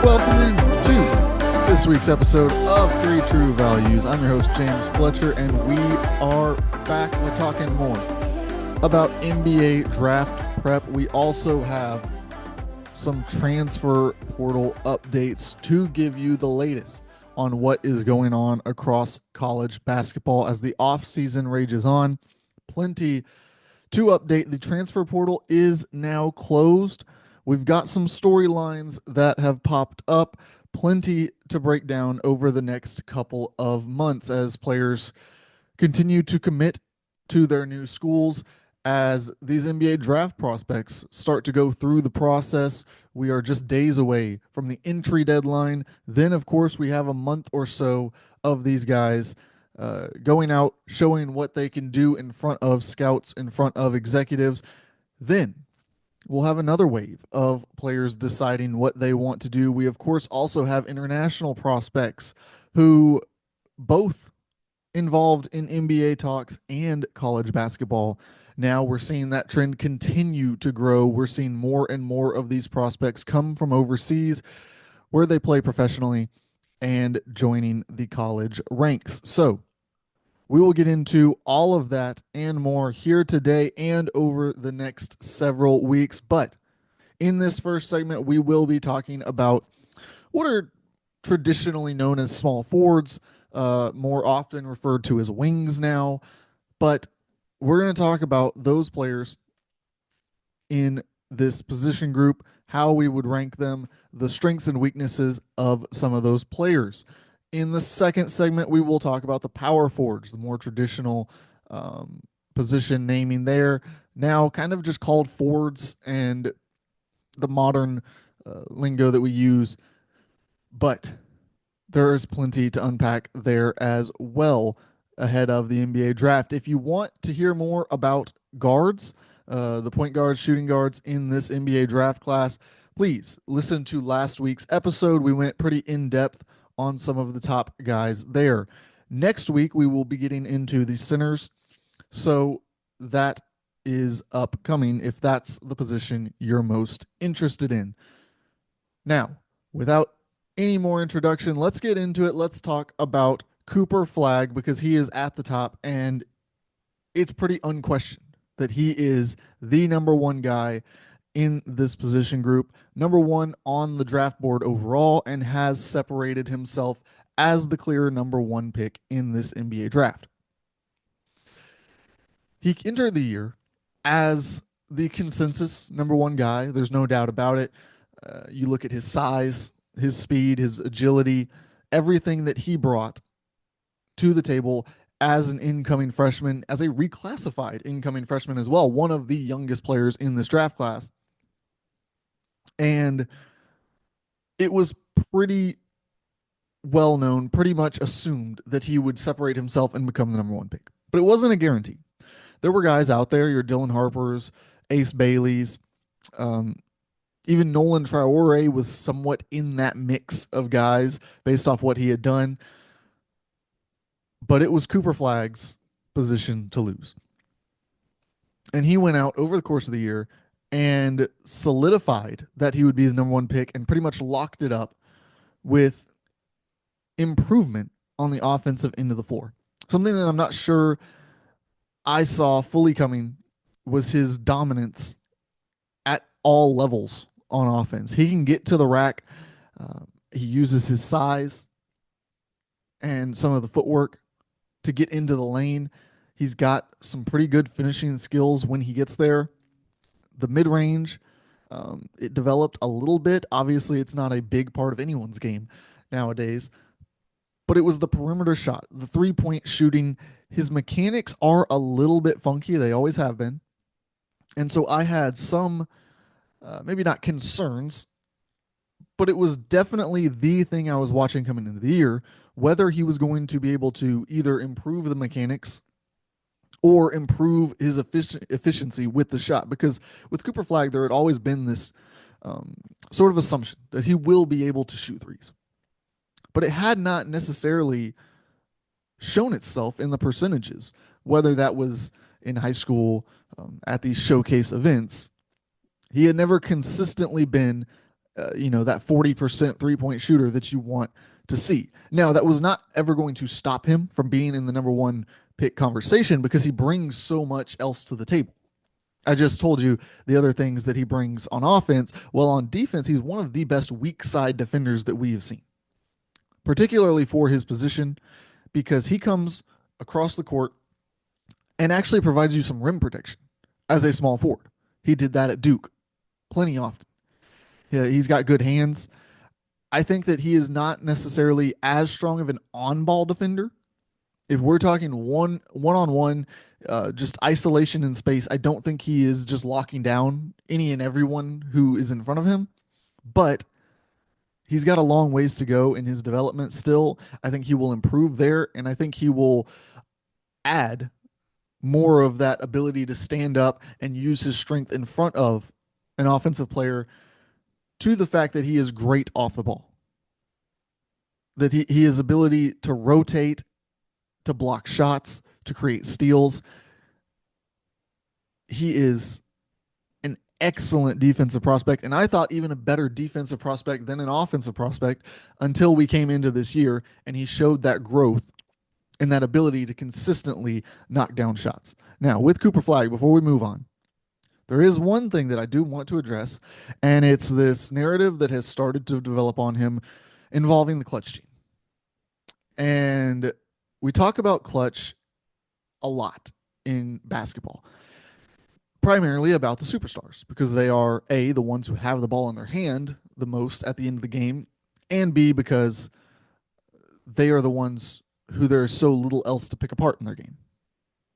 Welcome to this week's episode of Three True Values. I'm your host, James Fletcher, and we are back. We're talking more about NBA draft prep. We also have some transfer portal updates to give you the latest on what is going on across college basketball as the offseason rages on. Plenty to update. The transfer portal is now closed. We've got some storylines that have popped up, plenty to break down over the next couple of months as players continue to commit to their new schools. As these NBA draft prospects start to go through the process, we are just days away from the entry deadline. Then, of course, we have a month or so of these guys going out, showing what they can do in front of scouts, in front of executives. Then we'll have another wave of players deciding what they want to do. We, of course, also have international prospects who both involved in NBA talks and college basketball. Now we're seeing that trend continue to grow. We're seeing more and more of these prospects come from overseas where they play professionally and joining the college ranks. So we will get into all of that and more here today and over the next several weeks. But in this first segment, we will be talking about what are traditionally known as small forwards, more often referred to as wings now. But we're going to talk about those players in this position group, how we would rank them, the strengths and weaknesses of some of those players. In the second segment, we will talk about the power forwards, the more traditional position naming there, now kind of just called forwards and the modern lingo that we use. But there is plenty to unpack there as well ahead of the NBA draft. If you want to hear more about guards, the point guards, shooting guards in this NBA draft class, please listen to last week's episode. We went pretty in-depth on some of the top guys there. Next week, we will be getting into the centers. So that is upcoming if that's the position you're most interested in. Now, without any more introduction, let's get into it. Let's talk about Cooper Flagg because he is at the top and it's pretty unquestioned that he is the number one guy in this position group, number one on the draft board overall, and has separated himself as the clear number one pick in this NBA draft. He entered the year as the consensus number one guy. There's no doubt about it. You look at his size, his speed, his agility, everything that he brought to the table as an incoming freshman, as a reclassified incoming freshman as well, one of the youngest players in this draft class. And it was pretty well known, pretty much assumed that he would separate himself and become the number one pick. But it wasn't a guarantee. There were guys out there, your Dylan Harpers, Ace Baileys, even Nolan Traore was somewhat in that mix of guys based off what he had done. But it was Cooper Flagg's position to lose. And he went out over the course of the year and solidified that he would be the number one pick and pretty much locked it up with improvement on the offensive end of the floor. Something that I'm not sure I saw fully coming was his dominance at all levels on offense. He can get to the rack. He uses his size and some of the footwork to get into the lane. He's got some pretty good finishing skills when he gets there. The mid-range, it developed a little bit. Obviously, it's not a big part of anyone's game nowadays. But it was the perimeter shot, the three-point shooting. His mechanics are a little bit funky. They always have been. And so I had some, maybe not concerns, but it was definitely the thing I was watching coming into the year, whether he was going to be able to either improve the mechanics or improve his efficiency with the shot. Because with Cooper Flagg, there had always been this sort of assumption that he will be able to shoot threes. But it had not necessarily shown itself in the percentages, whether that was in high school at these showcase events. He had never consistently been that 40% 3 point shooter that you want to see. Now, that was not ever going to stop him from being in the number one pick conversation because he brings so much else to the table. I just told you the other things that he brings on offense. Well, on defense, he's one of the best weak side defenders that we have seen, particularly for his position, because he comes across the court and actually provides you some rim protection as a small forward. He did that at Duke plenty often. Yeah, he's got good hands. I think that he is not necessarily as strong of an on-ball defender. If we're talking on one, just isolation in space, I don't think he is just locking down any and everyone who is in front of him. But he's got a long ways to go in his development still. I think he will improve there, and I think he will add more of that ability to stand up and use his strength in front of an offensive player to the fact that he is great off the ball. That he has ability to rotate, to block shots, to create steals. He is an excellent defensive prospect, and I thought even a better defensive prospect than an offensive prospect until we came into this year, and he showed that growth and that ability to consistently knock down shots. Now, with Cooper Flagg, before we move on, there is one thing that I do want to address, and it's this narrative that has started to develop on him involving the clutch gene. And we talk about clutch a lot in basketball, primarily about the superstars, because they are A, the ones who have the ball in their hand the most at the end of the game, and B, because they are the ones who there is so little else to pick apart in their game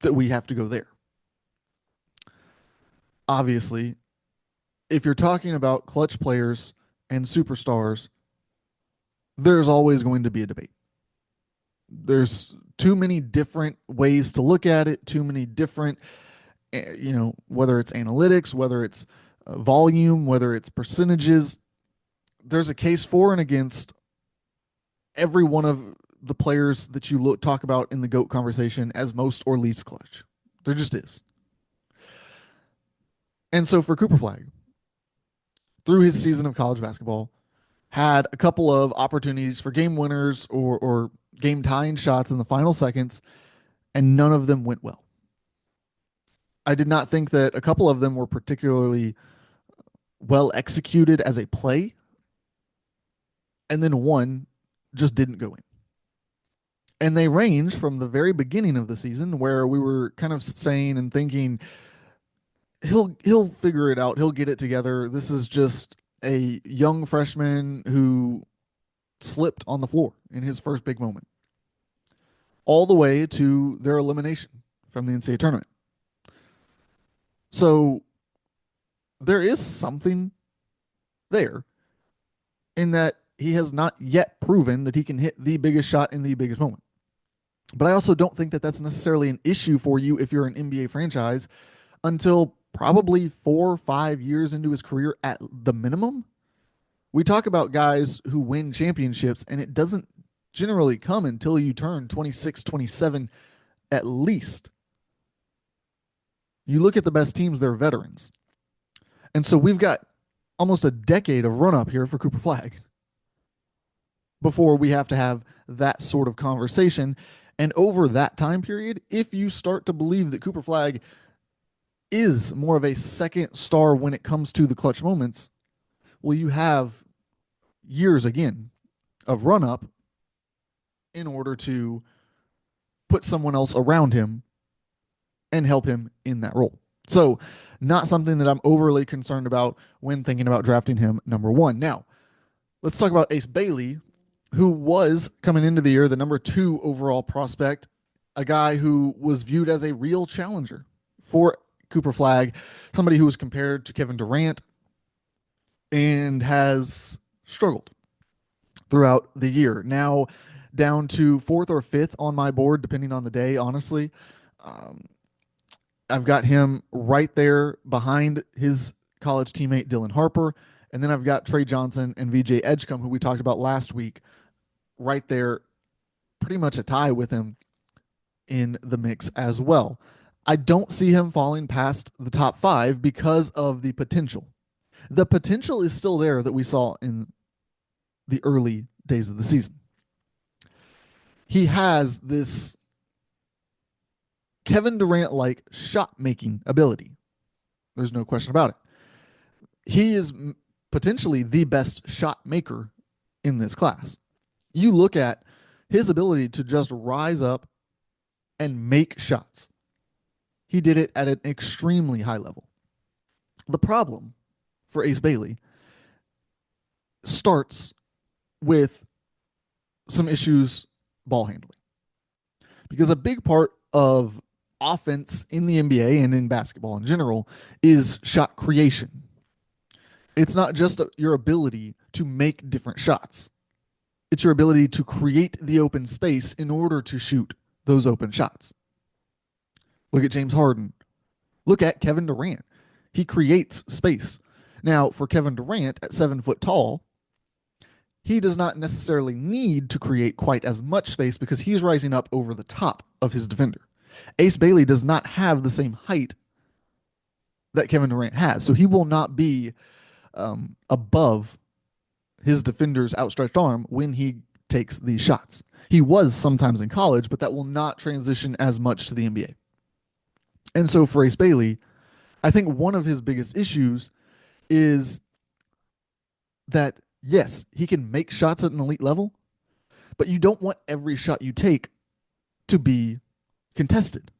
that we have to go there. Obviously, if you're talking about clutch players and superstars, there's always going to be a debate. There's too many different ways to look at it, too many different, whether it's analytics, whether it's volume, whether it's percentages. There's a case for and against every one of the players that you talk about in the GOAT conversation as most or least clutch. There just is. And so for Cooper Flagg, through his season of college basketball, had a couple of opportunities for game winners or game tying shots in the final seconds, and none of them went well. I did not think that a couple of them were particularly well executed as a play, and then one just didn't go in. And they range from the very beginning of the season, where we were kind of saying and thinking, he'll figure it out, he'll get it together. This is just a young freshman who slipped on the floor in his first big moment, all the way to their elimination from the NCAA tournament. So there is something there in that he has not yet proven that he can hit the biggest shot in the biggest moment. But I also don't think that that's necessarily an issue for you if you're an NBA franchise until probably 4 or 5 years into his career at the minimum. We talk about guys who win championships, and it doesn't generally come until you turn 26, 27 at least. You look at the best teams, they're veterans. And so we've got almost a decade of run-up here for Cooper Flagg before we have to have that sort of conversation. And over that time period, if you start to believe that Cooper Flagg is more of a second star when it comes to the clutch moments, well, you have years again of run-up in order to put someone else around him and help him in that role. So not something that I'm overly concerned about when thinking about drafting him number one. Now, let's talk about Ace Bailey, who was coming into the year the number 2 overall prospect, a guy who was viewed as a real challenger for Cooper Flagg, somebody who was compared to Kevin Durant and has struggled throughout the year. Now down to 4th or 5th on my board, depending on the day, honestly. I've got him right there behind his college teammate Dylan Harper. And then I've got Trey Johnson and VJ Edgecombe, who we talked about last week, right there, pretty much a tie with him in the mix as well. I don't see him falling past the top 5 because of the potential. The potential is still there that we saw in the early days of the season. He has this Kevin Durant like shot making ability. There's no question about it. He is potentially the best shot maker in this class. You look at his ability to just rise up and make shots. He did it at an extremely high level. The problem for Ace Bailey starts with some issues ball handling. Because a big part of offense in the NBA and in basketball in general is shot creation. It's not just your ability to make different shots. It's your ability to create the open space in order to shoot those open shots. Look at James Harden. Look at Kevin Durant. He creates space. Now, for Kevin Durant at 7 foot tall, he does not necessarily need to create quite as much space because he's rising up over the top of his defender. Ace Bailey does not have the same height that Kevin Durant has, so he will not be above his defender's outstretched arm when he takes these shots. He was sometimes in college, but that will not transition as much to the NBA. And so for Ace Bailey, I think one of his biggest issues is that, yes, he can make shots at an elite level, but you don't want every shot you take to be contested.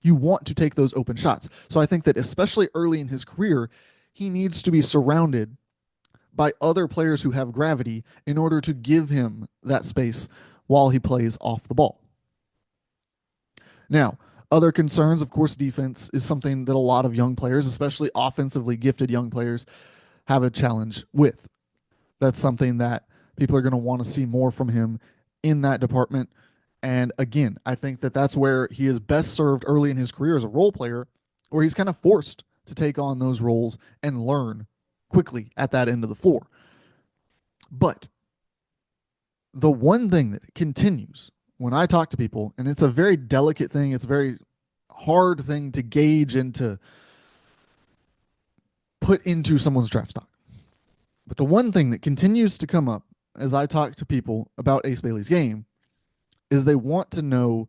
You want to take those open shots. So I think that especially early in his career, he needs to be surrounded by other players who have gravity in order to give him that space while he plays off the ball. Now, other concerns, of course, defense is something that a lot of young players, especially offensively gifted young players, have a challenge with. That's something that people are going to want to see more from him in that department. And again, I think that that's where he is best served early in his career as a role player, where he's kind of forced to take on those roles and learn quickly at that end of the floor. But the one thing that continues when I talk to people, and it's a very delicate thing, it's a very hard thing to gauge and to put into someone's draft stock. But the one thing that continues to come up as I talk to people about Ace Bailey's game is they want to know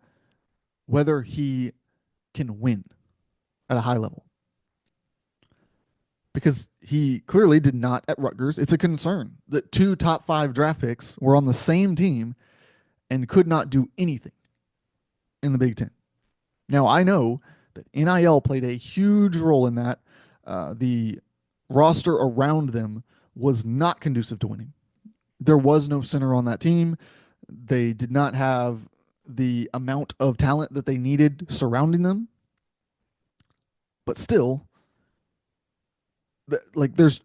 whether he can win at a high level. Because he clearly did not at Rutgers. It's a concern that 2 top 5 draft picks were on the same team and could not do anything in the Big Ten. Now, I know that NIL played a huge role in that. The roster around them was not conducive to winning. There was no center on that team. They did not have the amount of talent that they needed surrounding them. But still, there's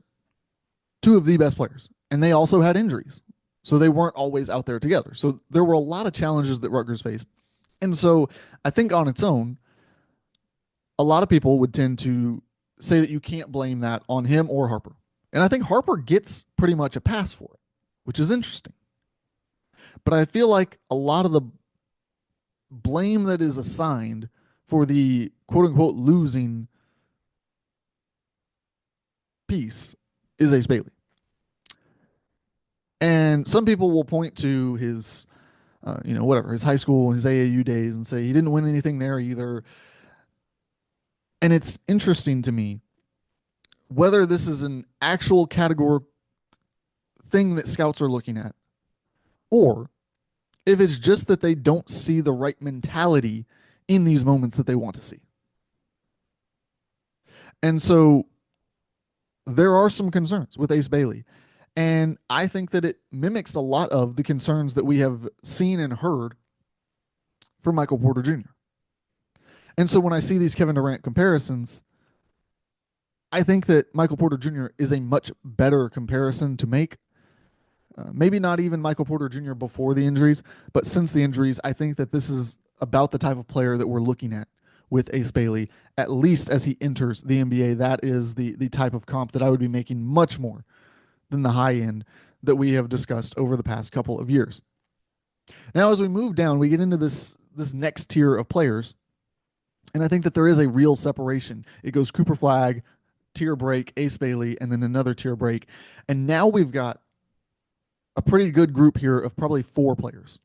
2 of the best players, and they also had injuries. So they weren't always out there together. So there were a lot of challenges that Rutgers faced. And so I think on its own, a lot of people would tend to say that you can't blame that on him or Harper. And I think Harper gets pretty much a pass for it, which is interesting. But I feel like a lot of the blame that is assigned for the quote-unquote losing piece is Ace Bailey. And some people will point to his, his high school, his AAU days and say he didn't win anything there either. And it's interesting to me whether this is an actual category thing that scouts are looking at, or if it's just that they don't see the right mentality in these moments that they want to see. And so there are some concerns with Ace Bailey. And I think that it mimics a lot of the concerns that we have seen and heard for Michael Porter Jr. And so when I see these Kevin Durant comparisons, I think that Michael Porter Jr. is a much better comparison to make. Maybe not even Michael Porter Jr. before the injuries, but since the injuries, I think that this is about the type of player that we're looking at with Ace Bailey, at least as he enters the NBA. That is the type of comp that I would be making much more than the high end that we have discussed over the past couple of years. Now, as we move down, we get into this next tier of players, and I think that there is a real separation. It goes Cooper Flag tier break, Ace Bailey, and then another tier break. And now we've got a pretty good group here of probably 4 players.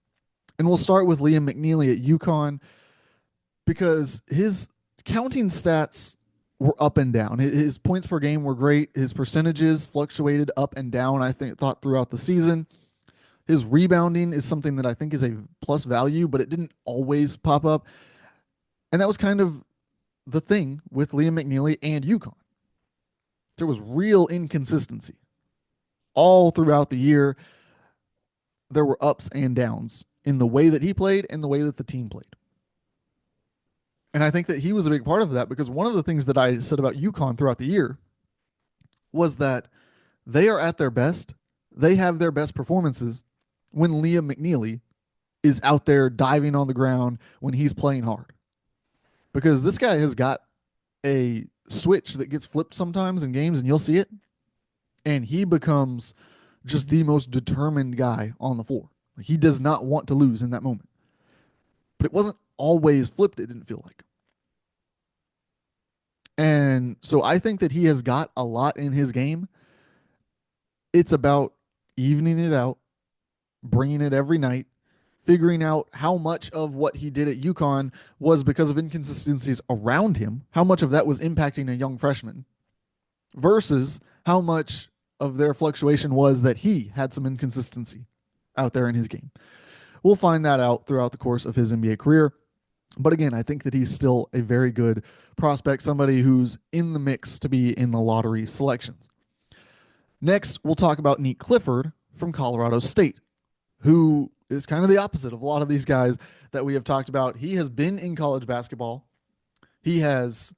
And we'll start with Liam McNeely at UConn because his counting stats were up and down. His points per game were great. His percentages fluctuated up and down, I thought throughout the season. His rebounding is something that I think is a plus value, but it didn't always pop up. And that was kind of the thing with Liam McNeely and UConn. There was real inconsistency all throughout the year. There were ups and downs in the way that he played and the way that the team played. And I think that he was a big part of that because one of the things that I said about UConn throughout the year was that they are at their best. They have their best performances when Liam McNeely is out there diving on the ground when he's playing hard. Because this guy has got a switch that gets flipped sometimes in games, and you'll see it. And he becomes just the most determined guy on the floor. He does not want to lose in that moment. But it wasn't always flipped, it didn't feel like. And so I think that he has got a lot in his game. It's about evening it out, bringing it every night, figuring out how much of what he did at UConn was because of inconsistencies around him, how much of that was impacting a young freshman, versus how much of their fluctuation was that he had some inconsistency out there in his game. We'll find that out throughout the course of his NBA career. But again, I think that he's still a very good prospect, somebody who's in the mix to be in the lottery selections. Next, we'll talk about Nate Clifford from Colorado State, who is kind of the opposite of a lot of these guys that we have talked about. He has been in college basketball. He has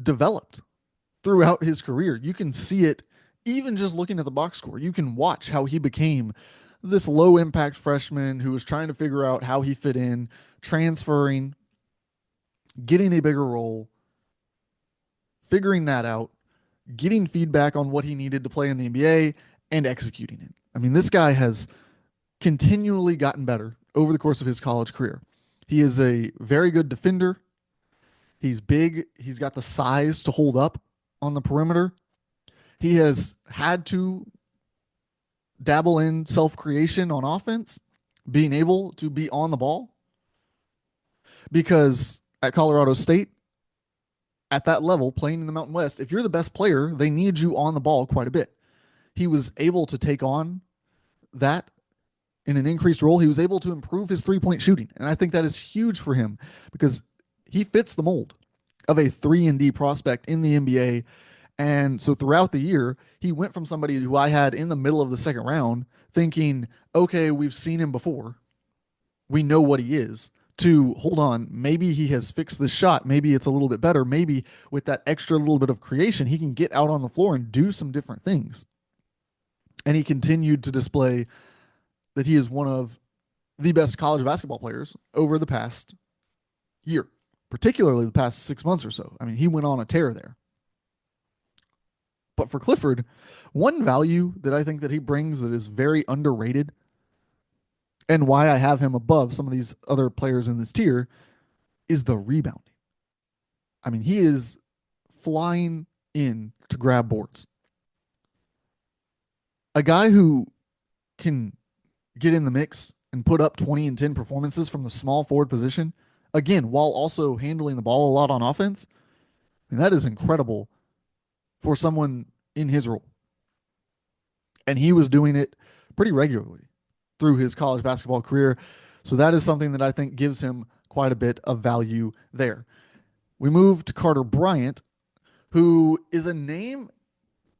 developed throughout his career. You can see it even just looking at the box score. You can watch how he became this low impact freshman who was trying to figure out how he fit in, transferring, getting a bigger role, figuring that out, getting feedback on what he needed to play in the NBA, and executing it. I mean, this guy has continually gotten better over the course of his college career. He is a very good defender. He's big. He's got the size to hold up on the perimeter. He has had to dabble in self-creation on offense, being able to be on the ball. Because at Colorado State, at that level, playing in the Mountain West, if you're the best player, they need you on the ball quite a bit. He was able to take on that in an increased role. He was able to improve his three-point shooting. And I think that is huge for him because he fits the mold of a 3-and-D prospect in the NBA. And so throughout the year, he went from somebody who I had in the middle of the second round thinking, okay, we've seen him before. We know what he is, to hold on, maybe he has fixed this shot. Maybe it's a little bit better. Maybe with that extra little bit of creation, he can get out on the floor and do some different things. And he continued to display that he is one of the best college basketball players over the past year, particularly the past 6 months or so. I mean, he went on a tear there. But for Clifford, one value that I think that he brings that is very underrated and why I have him above some of these other players in this tier is the rebounding. I mean, he is flying in to grab boards. A guy who can get in the mix and put up 20 and 10 performances from the small forward position, again, while also handling the ball a lot on offense, and that is incredible for someone in his role. And he was doing it pretty regularly through his college basketball career. So that is something that I think gives him quite a bit of value there. We move to Carter Bryant, who is a name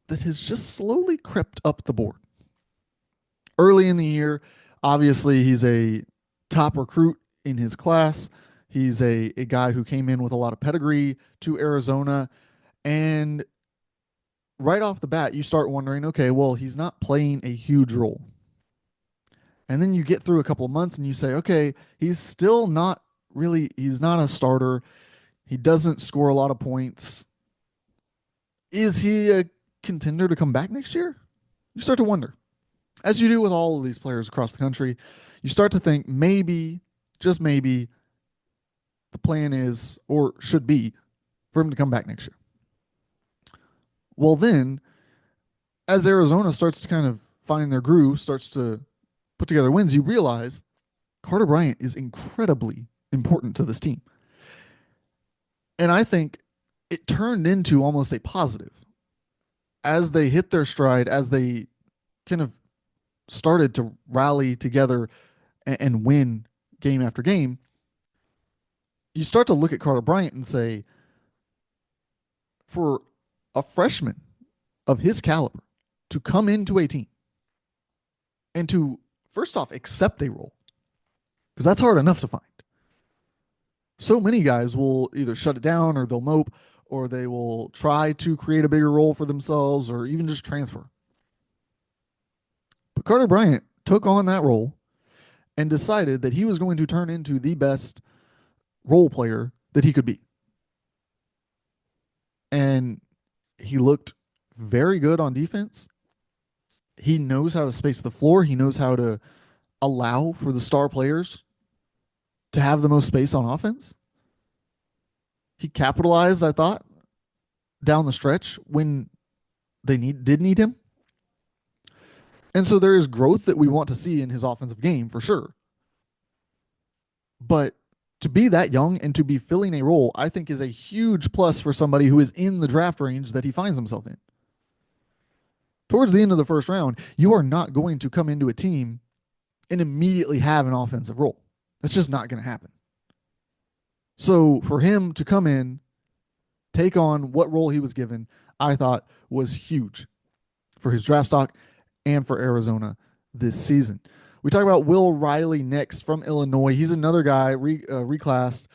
that has just slowly crept up the board. Early in the year, obviously, he's a top recruit in his class. He's a guy who came in with a lot of pedigree to Arizona. And right off the bat, you start wondering, okay, well, he's not playing a huge role. And then you get through a couple of months and you say, okay, he's still not really, he's not a starter. He doesn't score a lot of points. Is he a contender to come back next year? You start to wonder. As you do with all of these players across the country, you start to think maybe, just maybe, the plan is, or should be, for him to come back next year. Well, then, as Arizona starts to kind of find their groove, starts to put together wins, you realize Carter Bryant is incredibly important to this team. And I think it turned into almost a positive as they hit their stride, as they kind of started to rally together and win game after game. You start to look at Carter Bryant and say, for a freshman of his caliber to come into a team and to, first off, accept a role, because that's hard enough to find. So many guys will either shut it down or they'll mope or they will try to create a bigger role for themselves or even just transfer. But Carter Bryant took on that role and decided that he was going to turn into the best role player that he could be. And he looked very good on defense. He knows how to space the floor. He knows how to allow for the star players to have the most space on offense. He capitalized, I thought, down the stretch when they did need him. And so there is growth that we want to see in his offensive game for sure. But to be that young and to be filling a role, I think is a huge plus for somebody who is in the draft range that he finds himself in. Towards the end of the first round, you are not going to come into a team and immediately have an offensive role. That's just not going to happen. So for him to come in, take on what role he was given, I thought was huge for his draft stock and for Arizona this season. We talk about Will Riley next from Illinois. He's another guy reclassed,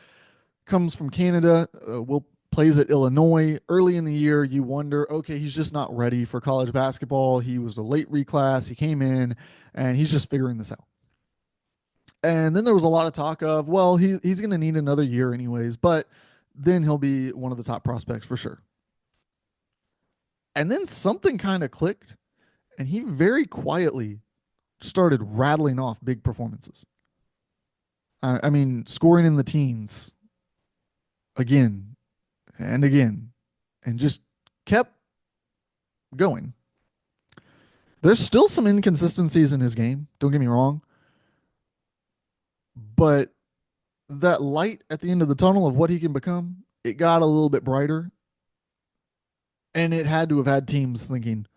comes from Canada. Will plays at Illinois. Early in the year, you wonder, okay, he's just not ready for college basketball. He was a late reclass. He came in, and he's just figuring this out. And then there was a lot of talk of, well, he's going to need another year anyways, but then he'll be one of the top prospects for sure. And then something kind of clicked, and he very quietly started rattling off big performances. I mean, scoring in the teens again and again, and just kept going. There's still some inconsistencies in his game, don't get me wrong, but that light at the end of the tunnel of what he can become, it got a little bit brighter, and it had to have had teams thinking,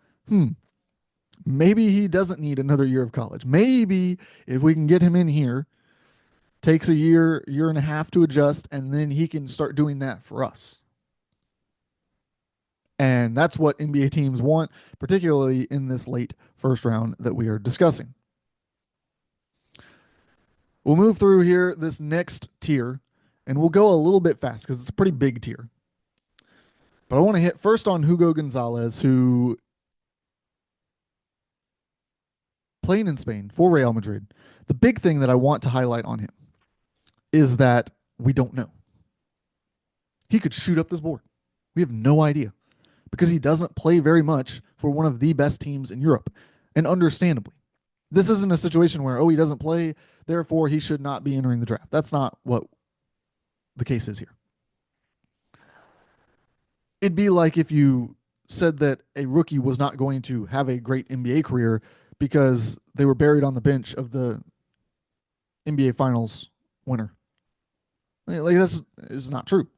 maybe he doesn't need another year of college. Maybe if we can get him in here, takes a year, year and a half to adjust, and then he can start doing that for us. And that's what NBA teams want, particularly in this late first round that we are discussing. We'll move through here this next tier, and we'll go a little bit fast because it's a pretty big tier. But I want to hit first on Hugo Gonzalez, who playing in Spain for Real Madrid. The big thing that I want to highlight on him is that we don't know. He could shoot up this board. We have no idea because he doesn't play very much for one of the best teams in Europe. And understandably, this isn't a situation where, he doesn't play, therefore he should not be entering the draft. That's not what the case is here. It'd be like if you said that a rookie was not going to have a great NBA career because they were buried on the bench of the NBA Finals winner. Like, that's is not true.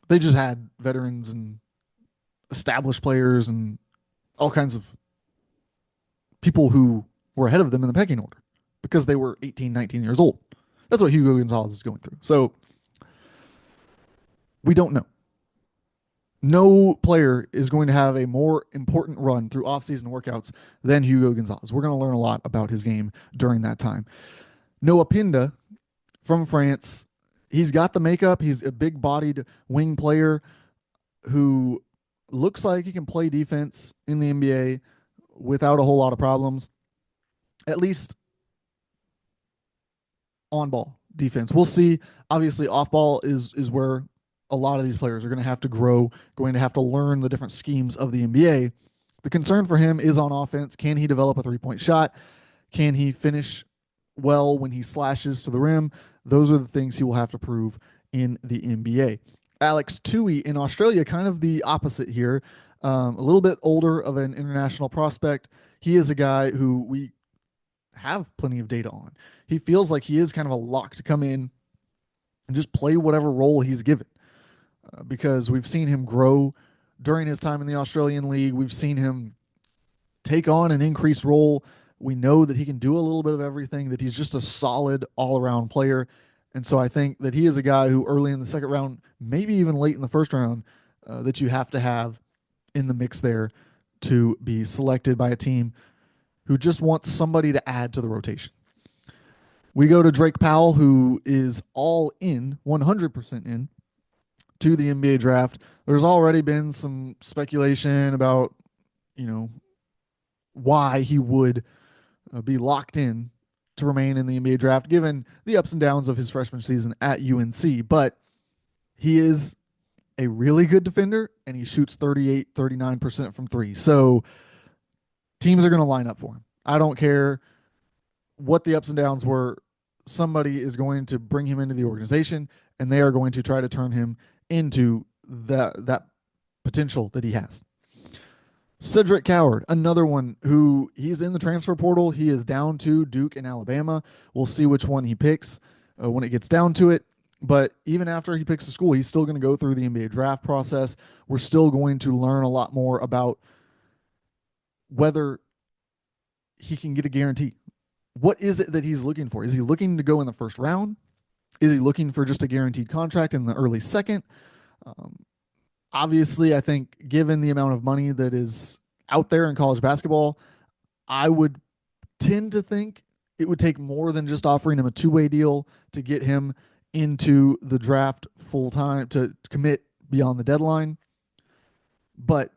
They just had veterans and established players and all kinds of people who were ahead of them in the pecking order because they were 18, 19 years old. That's what Hugo Gonzalez is going through. So we don't know. No player is going to have a more important run through offseason workouts than Hugo Gonzalez. We're going to learn a lot about his game during that time. Noah Pinda from France, he's got the makeup. He's a big-bodied wing player who looks like he can play defense in the NBA without a whole lot of problems, at least on-ball defense. We'll see. Obviously, off-ball is where a lot of these players are going to have to grow, going to have to learn the different schemes of the NBA. The concern for him is on offense. Can he develop a three-point shot? Can he finish well when he slashes to the rim? Those are the things he will have to prove in the NBA. Alex Tui in Australia, kind of the opposite here. A little bit older of an international prospect. He is a guy who we have plenty of data on. He feels like he is kind of a lock to come in and just play whatever role he's given because we've seen him grow during his time in the Australian League. We've seen him take on an increased role. We know that he can do a little bit of everything, that he's just a solid all around player. And so I think that he is a guy who early in the second round, maybe even late in the first round, that you have to have in the mix there to be selected by a team who just wants somebody to add to the rotation. We go to Drake Powell, who is all in, 100% in to the NBA draft. There's already been some speculation about, you know, why he would be locked in to remain in the NBA draft, given the ups and downs of his freshman season at UNC. But he is a really good defender, and he shoots 38, 39% from three. So teams are going to line up for him. I don't care what the ups and downs were. Somebody is going to bring him into the organization, and they are going to try to turn him into that potential that he has. Cedric Coward, another one who he's in the transfer portal. He is down to Duke and Alabama. We'll see which one he picks when it gets down to it. But even after he picks a school, he's still going to go through the NBA draft process. We're still going to learn a lot more about whether he can get a guarantee. What is it that he's looking for? Is he looking to go in the first round? Is he looking for just a guaranteed contract in the early second? Obviously, I think given the amount of money that is out there in college basketball, I would tend to think it would take more than just offering him a two-way deal to get him into the draft full time to commit beyond the deadline. But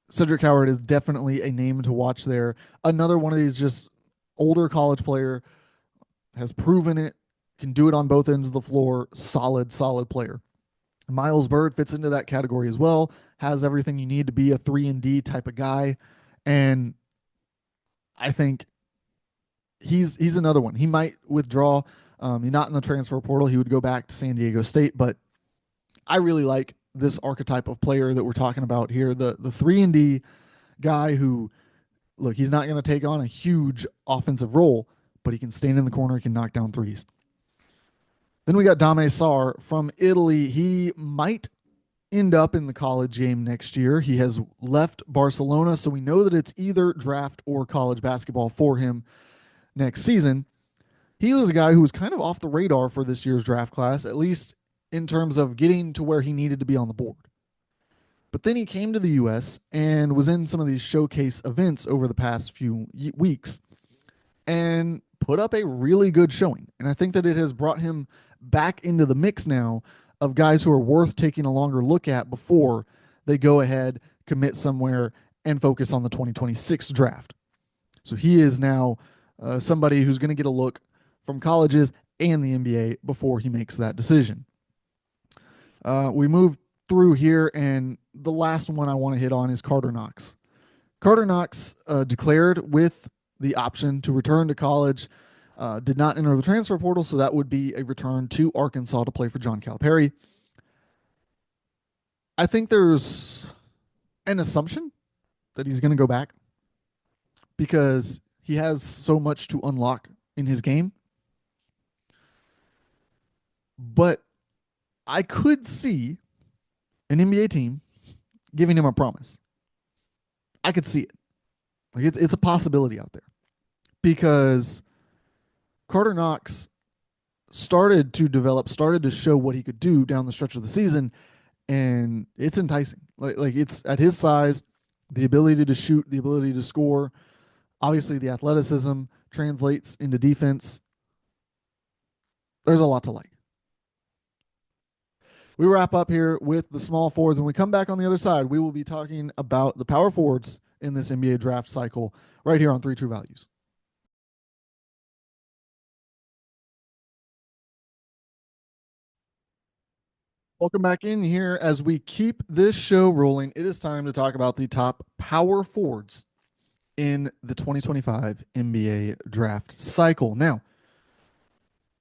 Cedric Howard is definitely a name to watch there. Another one of these just older college player, has proven it, can do it on both ends of the floor. Solid player. Miles Bird fits into that category as well. Has everything you need to be a 3-and-D type of guy. And I think he's another one. He might withdraw. He's not in the transfer portal. He would go back to San Diego State. But I really like this archetype of player that we're talking about here. The 3-and-D guy who, look, he's not going to take on a huge offensive role, but he can stand in the corner. He can knock down threes. Then we got Dame Sarr from Italy. He might end up in the college game next year. He has left Barcelona, so we know that it's either draft or college basketball for him next season. He was a guy who was kind of off the radar for this year's draft class, at least in terms of getting to where he needed to be on the board. But then he came to the U.S. and was in some of these showcase events over the past few weeks and put up a really good showing. And I think that it has brought him back into the mix now of guys who are worth taking a longer look at before they go ahead, commit somewhere, and focus on the 2026 draft. So he is now somebody who's going to get a look from colleges and the NBA before he makes that decision. We move through here, and the last one I want to hit on is Carter Knox. Carter Knox declared with the option to return to college, did not enter the transfer portal, so that would be a return to Arkansas to play for John Calipari. I think there's an assumption that he's going to go back because he has so much to unlock in his game. But I could see an NBA team giving him a promise. I could see it. Like it's a possibility out there because Carter Knox started to develop, started to show what he could do down the stretch of the season, and it's enticing. Like it's at his size, the ability to shoot, the ability to score, obviously the athleticism translates into defense. There's a lot to like. We wrap up here with the small forwards. When we come back on the other side, we will be talking about the power forwards in this NBA draft cycle right here on 3 True Values. Welcome back in here. As we keep this show rolling, it is time to talk about the top power forwards in the 2025 NBA draft cycle. Now,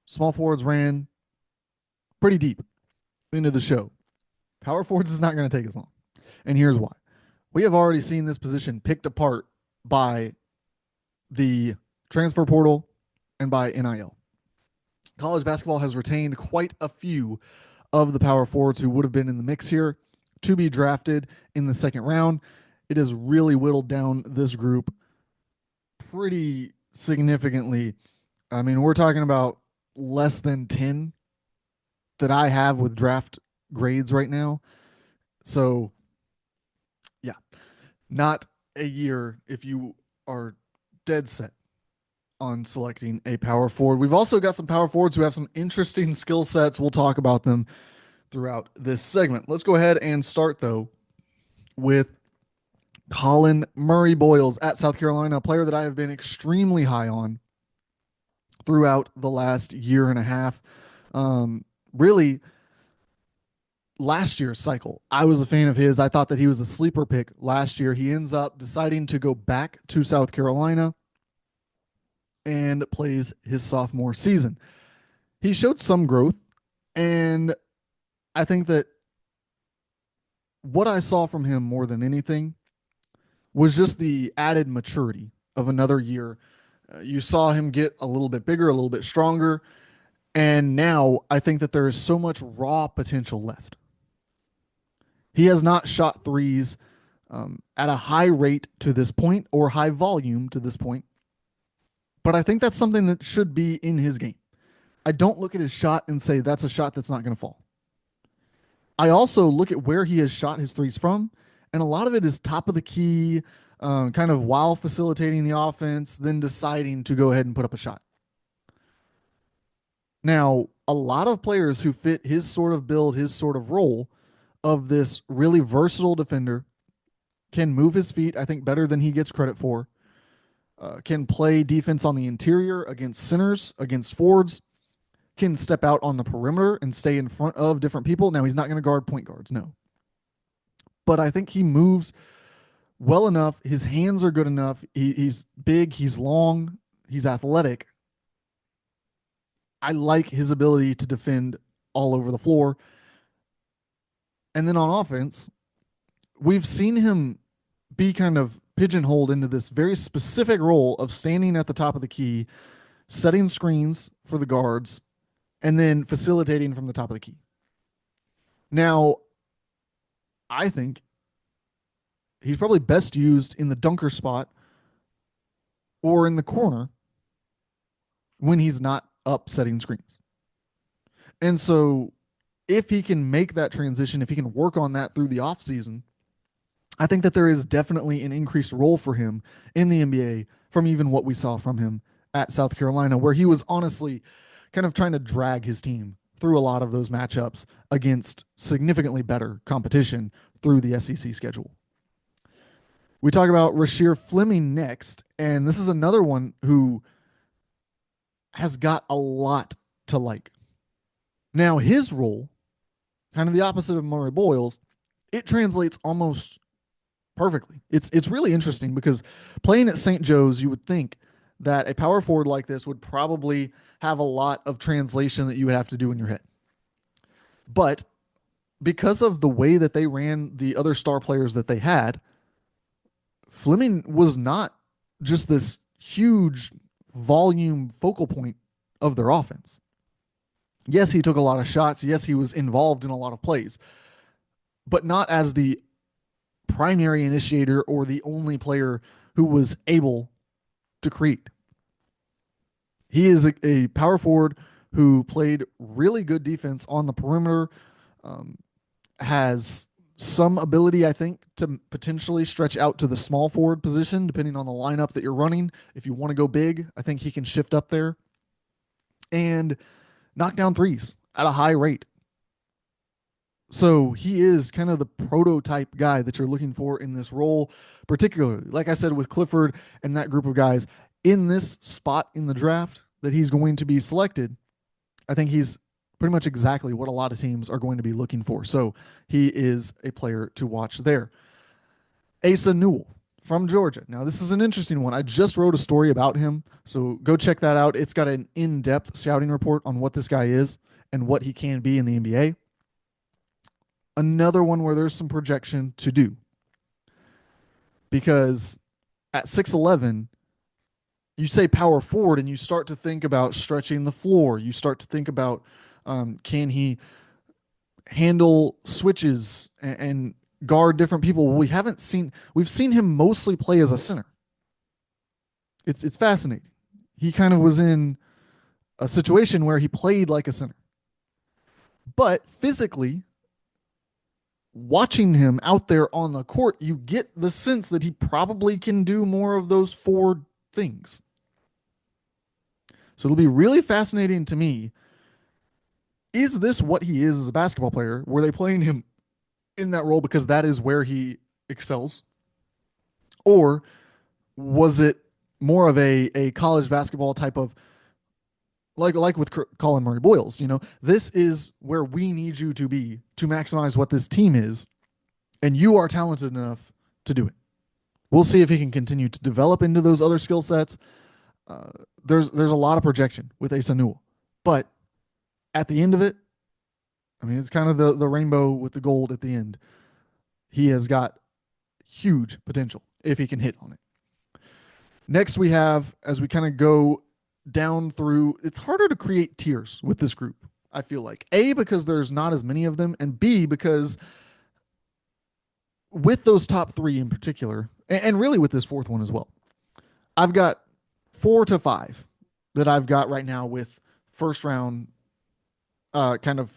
small forwards ran pretty deep into the show. Power forwards is not going to take as long. And here's why. We have already seen this position picked apart by the transfer portal and by NIL. College basketball has retained quite a few of the power forwards who would have been in the mix here to be drafted in the second round. It has really whittled down this group pretty significantly. I mean, we're talking about less than 10 that I have with draft grades right now. So, yeah, not a year if you are dead set on selecting a power forward. We've also got some power forwards who have some interesting skill sets. We'll talk about them throughout this segment. Let's go ahead and start, though, with Colin Murray Boyles at South Carolina, a player that I have been extremely high on throughout the last year and a half. Really, last year's cycle, I was a fan of his. I thought that he was a sleeper pick last year. He ends up deciding to go back to South Carolina and plays his sophomore season. He showed some growth, and I think that what I saw from him more than anything was just the added maturity of another year. You saw him get a little bit bigger, a little bit stronger, and now I think that there is so much raw potential left. He has not shot threes at a high rate to this point or high volume to this point, but I think that's something that should be in his game. I don't look at his shot and say that's a shot that's not going to fall. I also look at where he has shot his threes from, and a lot of it is top of the key, kind of while facilitating the offense, then deciding to go ahead and put up a shot. Now, a lot of players who fit his sort of build, his sort of role of this really versatile defender can move his feet, I think, better than he gets credit for, can play defense on the interior against centers, against forwards, can step out on the perimeter and stay in front of different people. Now, he's not going to guard point guards, no. But I think he moves well enough. His hands are good enough. He's big, he's long, he's athletic. I like his ability to defend all over the floor. And then on offense, we've seen him be kind of pigeonholed into this very specific role of standing at the top of the key, setting screens for the guards, and then facilitating from the top of the key. Now, I think he's probably best used in the dunker spot or in the corner when he's not up setting screens. And so if he can make that transition, if he can work on that through the offseason, I think that there is definitely an increased role for him in the NBA from even what we saw from him at South Carolina, where he was honestly kind of trying to drag his team through a lot of those matchups against significantly better competition through the SEC schedule. We talk about Rasheer Fleming next, and this is another one who has got a lot to like. Now, his role, kind of the opposite of Murray Boyles, it translates almost perfectly. It's really interesting because playing at St. Joe's, you would think that a power forward like this would probably have a lot of translation that you would have to do in your head. But because of the way that they ran the other star players that they had, Fleming was not just this huge volume focal point of their offense. Yes, he took a lot of shots. Yes, he was involved in a lot of plays, but not as the primary initiator or the only player who was able to create. He is a power forward who played really good defense on the perimeter, has some ability, I think, to potentially stretch out to the small forward position, depending on the lineup that you're running. If you want to go big, I think he can shift up there and knock down threes at a high rate. So he is kind of the prototype guy that you're looking for in this role, particularly, like I said, with Clifford and that group of guys in this spot in the draft that he's going to be selected. I think he's pretty much exactly what a lot of teams are going to be looking for. So he is a player to watch there. Asa Newell from Georgia. Now, this is an interesting one. I just wrote a story about him, so go check that out. It's got an in-depth scouting report on what this guy is and what he can be in the NBA. Another one where there's some projection to do. because at 6'11", you say power forward and you start to think about stretching the floor. You start to think about can he handle switches and guard different people. We've seen him mostly play as a center. It's fascinating. He kind of was in a situation where he played like a center. But physically, watching him out there on the court, you get the sense that he probably can do more of those four things. So it'll be really fascinating to me. Is this what he is as a basketball player? Were they playing him in that role because that is where he excels? Or was it more of a college basketball type of like with Colin Murray Boyles, this is where we need you to be to maximize what this team is, and you are talented enough to do it. We'll see if he can continue to develop into those other skill sets. There's a lot of projection with Asa Newell, but at the end of it, I mean, it's kind of the rainbow with the gold at the end. He has got huge potential if he can hit on it. Next, we have, as we kind of go down through, it's harder to create tiers with this group, I feel like. A, because there's not as many of them, and B, because with those top three in particular, and really with this fourth one as well, I've got 4 to 5 that I've got right now with first round kind of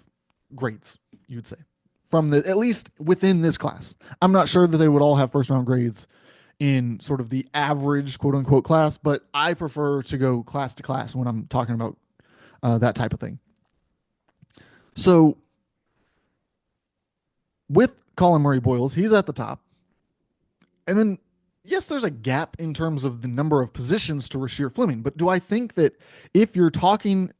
grades, you'd say, from the, at least within this class. I'm not sure that they would all have first round grades in sort of the average quote unquote class, but I prefer to go class to class when I'm talking about that type of thing. So with Colin Murray Boyles, he's at the top. And then, yes, there's a gap in terms of the number of positions to Rasheer Fleming. But do I think that if you're talking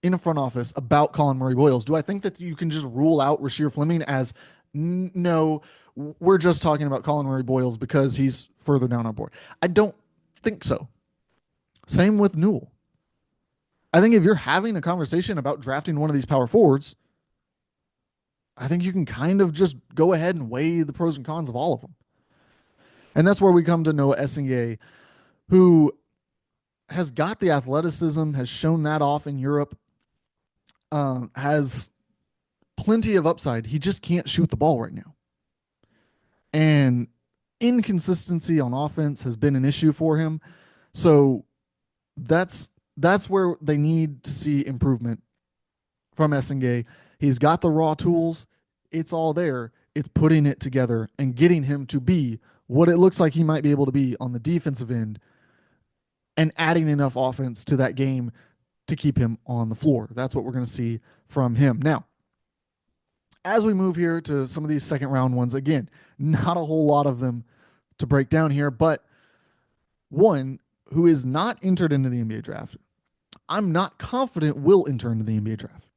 in a front office about Colin Murray Boyles, do I think that you can just rule out Rasheer Fleming as no, we're just talking about Colin Murray Boyles because he's further down our board? I don't think so. Same with Newell. I think if you're having a conversation about drafting one of these power forwards, I think you can kind of just go ahead and weigh the pros and cons of all of them. And that's where we come to Noah Essinge, who has got the athleticism, has shown that off in Europe, has plenty of upside. He just can't shoot the ball right now. And inconsistency on offense has been an issue for him. So that's where they need to see improvement from Essinge. He's got the raw tools. It's all there. It's putting it together and getting him to be what it looks like he might be able to be on the defensive end and adding enough offense to that game to keep him on the floor. That's what we're going to see from him. Now, as we move here to some of these second round ones, again, not a whole lot of them to break down here, but one who is not entered into the NBA draft, I'm not confident will enter into the NBA draft.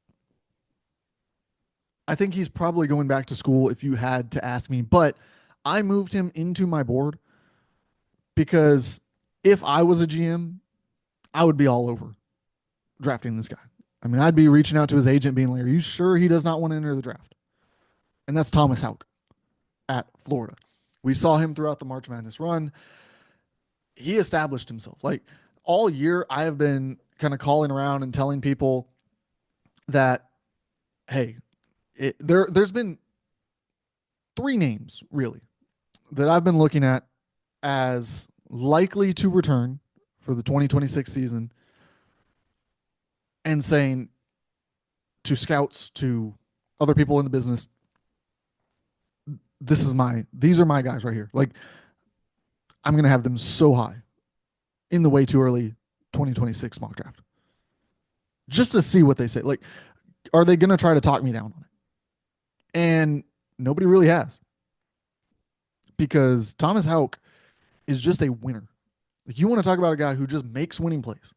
I think he's probably going back to school if you had to ask me, but I moved him into my board because if I was a GM, I would be all over drafting this guy. I mean, I'd be reaching out to his agent being like, are you sure he does not want to enter the draft? And that's Thomas Houck at Florida. We saw him throughout the March Madness run. He established himself. Like all year, I have been kind of calling around and telling people that, hey, there's been 3 names really that I've been looking at as likely to return for the 2026 season and saying to scouts, to other people in the business, these are my guys right here. Like I'm going to have them so high in the way too early 2026 mock draft just to see what they say. Like, are they going to try to talk me down on it? And nobody really has, because Thomas Houck is just a winner. Like, you want to talk about a guy who just makes winning plays.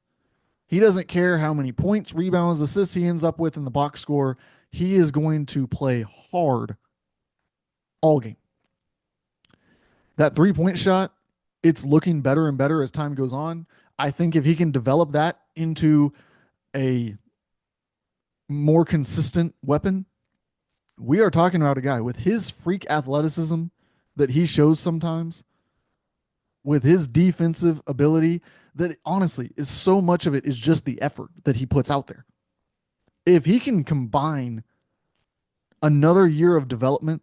He doesn't care how many points, rebounds, assists he ends up with in the box score. He is going to play hard all game. That 3-point shot, it's looking better and better as time goes on. I think if he can develop that into a more consistent weapon, we are talking about a guy with his freak athleticism that he shows sometimes with his defensive ability that honestly is so much of it is just the effort that he puts out there. If he can combine another year of development,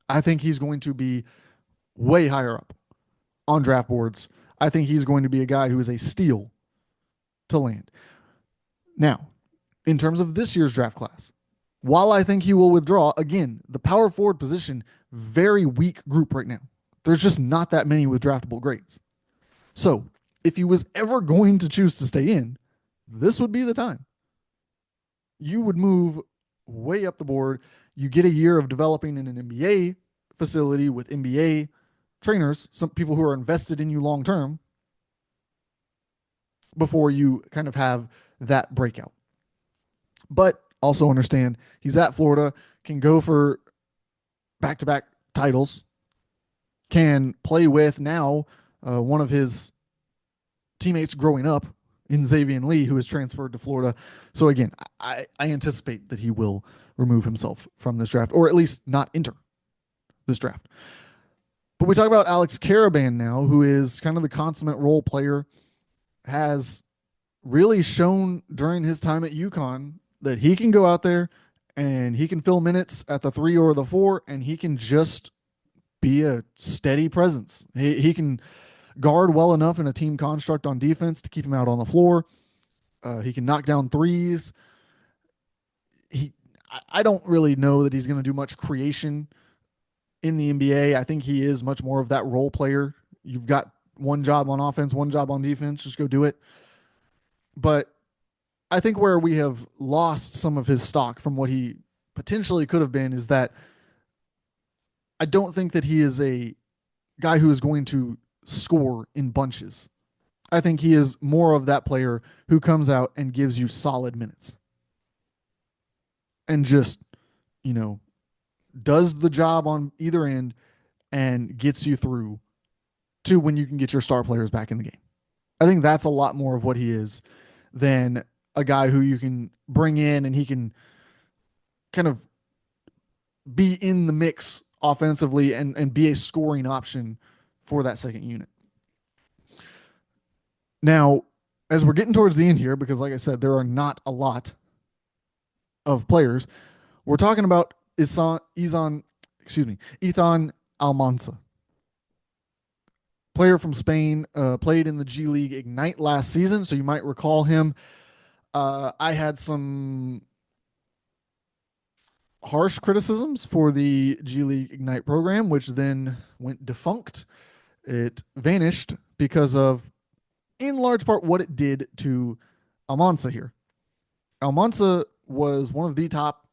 I think he's going to be way higher up on draft boards. I think he's going to be a guy who is a steal to land. Now, in terms of this year's draft class, while I think he will withdraw, again, the power forward position, very weak group right now. There's just not that many with draftable grades. So if he was ever going to choose to stay in, this would be the time. You would move way up the board. You get a year of developing in an NBA facility with NBA trainers, some people who are invested in you long term, before you kind of have that breakout. But also understand he's at Florida, can go for back to back titles, can play with now one of his teammates growing up in Xavier Lee, who has transferred to Florida. So again, I anticipate that he will remove himself from this draft, or at least not enter this draft. But we talk about Alex Caravan now, who is kind of the consummate role player, has really shown during his time at UConn that he can go out there and he can fill minutes at the 3 or the 4, and he can just be a steady presence. He can guard well enough in a team construct on defense to keep him out on the floor. He can knock down threes. I don't really know that he's going to do much creation in the NBA. I think he is much more of that role player. You've got one job on offense, one job on defense. Just go do it. But I think where we have lost some of his stock from what he potentially could have been is that I don't think that he is a guy who is going to score in bunches. I think he is more of that player who comes out and gives you solid minutes and just, does the job on either end and gets you through to when you can get your star players back in the game. I think that's a lot more of what he is than a guy who you can bring in and he can kind of be in the mix offensively and be a scoring option for that second unit. Now, as we're getting towards the end here, because like I said, there are not a lot of players, we're talking about Ethan Almansa. Player from Spain, played in the G League Ignite last season, so you might recall him. I had some harsh criticisms for the G League Ignite program, which then went defunct. It vanished because of, in large part, what it did to Almansa here. Almansa was one of the top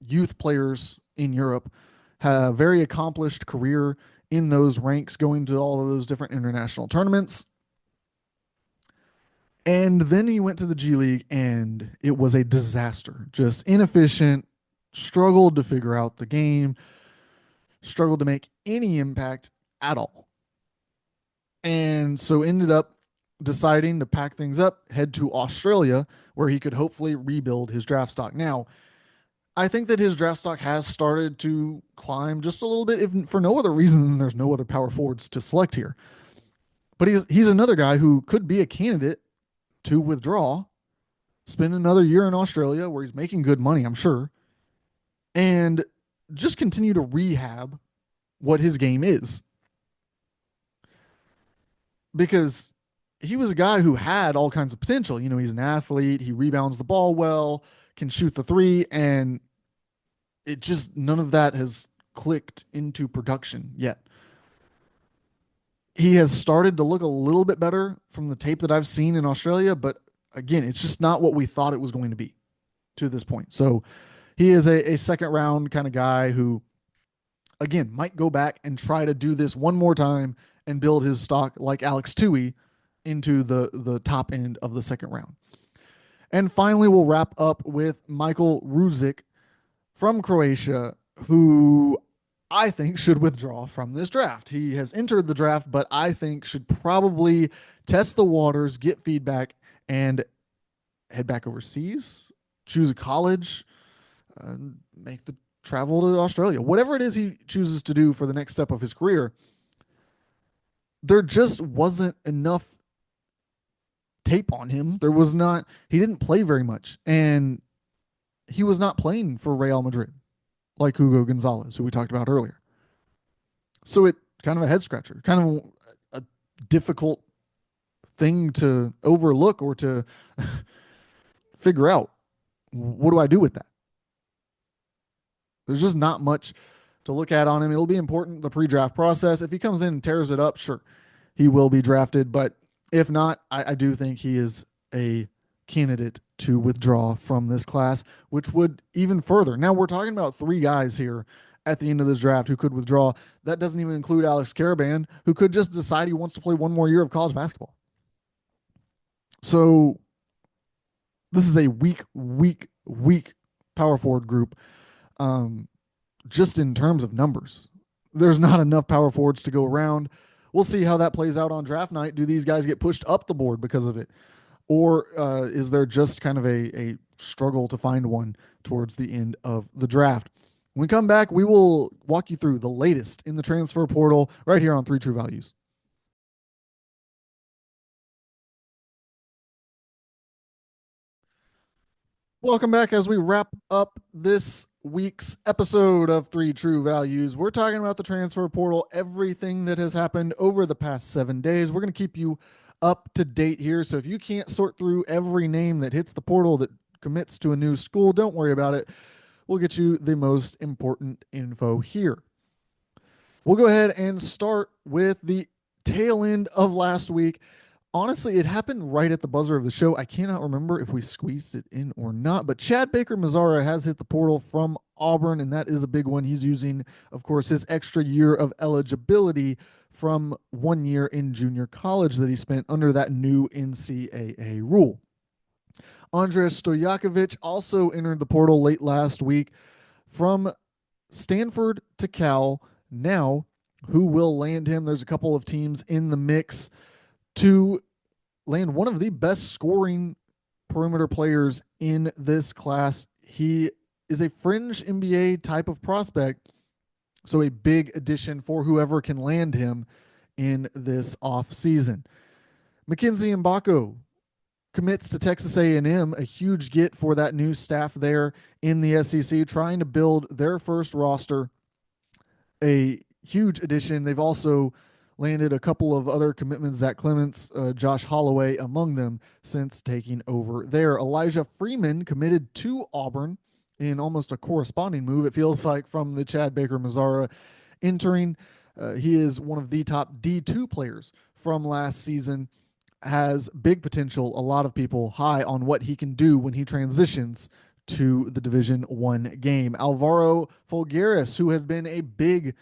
youth players in Europe, had a very accomplished career in those ranks, going to all of those different international tournaments. And then he went to the G League and it was a disaster. Just inefficient, struggled to figure out the game, struggled to make any impact at all. And so ended up deciding to pack things up, head to Australia, where he could hopefully rebuild his draft stock. Now, I think that his draft stock has started to climb just a little bit, if for no other reason than there's no other power forwards to select here. But he's another guy who could be a candidate to withdraw, spend another year in Australia where he's making good money, I'm sure, and just continue to rehab what his game is. Because he was a guy who had all kinds of potential. He's an athlete, he rebounds the ball well, can shoot the three, and it just, none of that has clicked into production yet. He has started to look a little bit better from the tape that I've seen in Australia, but again, it's just not what we thought it was going to be to this point. So he is a second round kind of guy who, again, might go back and try to do this one more time and build his stock like Alex Tui into the top end of the second round. And finally, we'll wrap up with Michael Ruzic from Croatia, who I think should withdraw from this draft. He has entered the draft, but I think should probably test the waters, get feedback, and head back overseas, choose a college, make the travel to Australia, whatever it is he chooses to do for the next step of his career. There just wasn't enough tape on him. There was not, he didn't play very much. And he was not playing for Real Madrid like Hugo Gonzalez, who we talked about earlier. So it kind of a head scratcher, kind of a difficult thing to overlook or to figure out. What do I do with that? There's just not much to look at on him. It'll be important, the pre-draft process. If he comes in and tears it up, sure, he will be drafted. But if not, I do think he is a candidate to withdraw from this class, which would even further. Now we're talking about three guys here at the end of this draft who could withdraw. That doesn't even include Alex Caravan, who could just decide he wants to play one more year of college basketball. So this is a weak power forward group. Just in terms of numbers, there's not enough power forwards to go around. We'll see how that plays out on draft night. Do these guys get pushed up the board because of it? Or is there just kind of a struggle to find one towards the end of the draft? When we come back, we will walk you through the latest in the transfer portal right here on 3 True Values. Welcome back as we wrap up this week's episode of 3 True Values. We're talking about the transfer portal, everything that has happened over the past 7 days. We're going to keep you up to date here. So if you can't sort through every name that hits the portal that commits to a new school, don't worry about it. We'll get you the most important info here. We'll go ahead and start with the tail end of last week. Honestly, it happened right at the buzzer of the show. I cannot remember if we squeezed it in or not, but Chad Baker-Mazara has hit the portal from Auburn, and that is a big one. He's using, of course, his extra year of eligibility from 1 year in junior college that he spent under that new NCAA rule. Andres Stojakovic also entered the portal late last week from Stanford to Cal. Now, who will land him? There's a couple of teams in the mix to land one of the best scoring perimeter players in this class. He is a fringe NBA type of prospect, so a big addition for whoever can land him in this offseason. Mackenzie Mbako commits to Texas A&M, a huge get for that new staff there in the SEC, trying to build their first roster, a huge addition. They've also landed a couple of other commitments, Zach Clements, Josh Holloway among them, since taking over there. Elijah Freeman committed to Auburn in almost a corresponding move, it feels like, from the Chad Baker-Mazara entering. He is one of the top D2 players from last season, has big potential, a lot of people high on what he can do when he transitions to the Division I game. Alvaro Folgueras, who has been a big